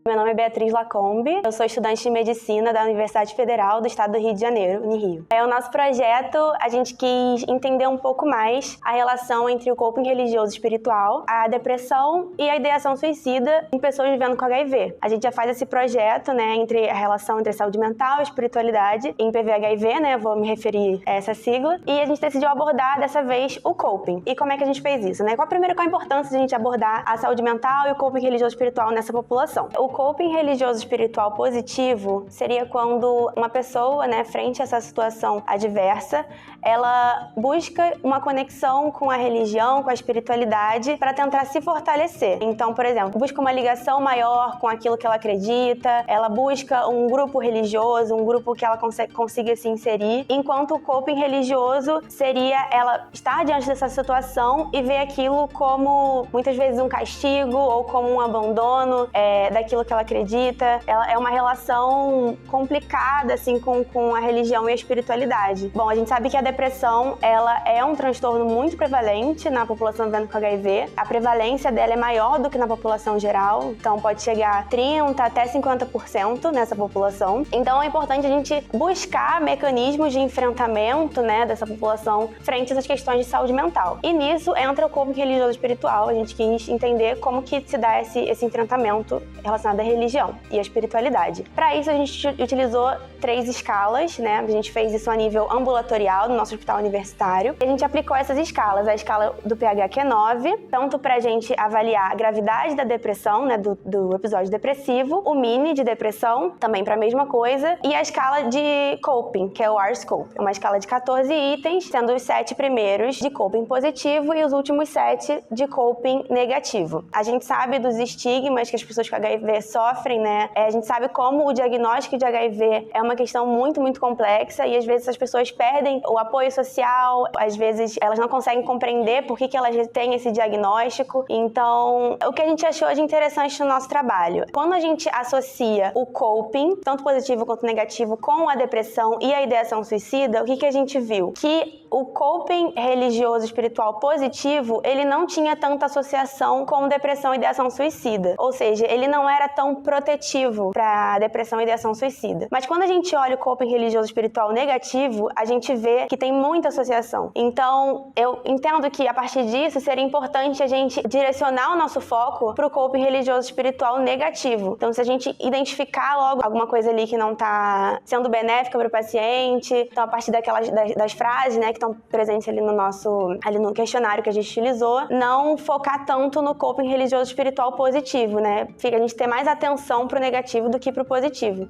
Meu nome é Beatriz Lacombe, eu sou estudante de Medicina da Universidade Federal do Estado do Rio de Janeiro, Unirio. O nosso projeto, a gente quis entender um pouco mais a relação entre o coping religioso e espiritual, a depressão e a ideação suicida em pessoas vivendo com HIV. A gente já faz esse projeto, entre a relação entre saúde mental e espiritualidade em PV-HIV, vou me referir a essa sigla, e a gente decidiu abordar dessa vez o coping. E como é que a gente fez isso, Qual a importância de a gente abordar a saúde mental e o coping religioso espiritual nessa população? O coping religioso espiritual positivo seria quando uma pessoa, frente a essa situação adversa, ela busca uma conexão com a religião, com a espiritualidade, para tentar se fortalecer. Então, por exemplo, busca uma ligação maior com aquilo que ela acredita, ela busca um grupo religioso, um grupo que ela consiga se inserir, enquanto o coping religioso seria ela estar diante dessa situação e ver aquilo como, muitas vezes, um castigo ou como um abandono daquilo que ela acredita. Ela é uma relação complicada, com a religião e a espiritualidade. Bom, a gente sabe que a depressão, ela é um transtorno muito prevalente na população vivendo com HIV. A prevalência dela é maior do que na população geral, então pode chegar a 30% até 50% nessa população. Então é importante a gente buscar mecanismos de enfrentamento, dessa população frente a essas questões de saúde mental. E nisso entra o coping religioso espiritual. A gente quis entender como que se dá esse enfrentamento relacionado à religião e à espiritualidade. Para isso, a gente utilizou 3 escalas, A gente fez isso a nível ambulatorial no nosso hospital universitário. E a gente aplicou essas escalas, a escala do PHQ-9, tanto para a gente avaliar a gravidade da depressão, do episódio depressivo, o mini de depressão, também para a mesma coisa, e a escala de coping, que é o R-Scope. É uma escala de 14 itens, sendo os 7 primeiros de coping positivo e os últimos 7 de coping negativo. A gente sabe dos estigmas que as pessoas com HIV sofrem, A gente sabe como o diagnóstico de HIV é uma questão muito, muito complexa e às vezes as pessoas perdem o apoio social, às vezes elas não conseguem compreender por que elas têm esse diagnóstico. Então, o que a gente achou de interessante no nosso trabalho? Quando a gente associa o coping, tanto positivo quanto negativo, com a depressão e a ideação suicida, o que a gente viu? Que o coping religioso espiritual positivo, ele não tinha tanta associação com depressão e ideação suicida. Ou seja, ele não era tão protetivo para depressão e ideação suicida. Mas quando a gente olha o coping religioso espiritual negativo, a gente vê que tem muita associação. Então, eu entendo que a partir disso seria importante a gente direcionar o nosso foco para o coping religioso espiritual negativo. Então, se a gente identificar logo alguma coisa ali que não está sendo benéfica para o paciente, então a partir das frases, que estão presentes ali no questionário que a gente utilizou, não focar tanto no coping religioso espiritual positivo, Fica a gente ter mais atenção pro negativo do que pro positivo.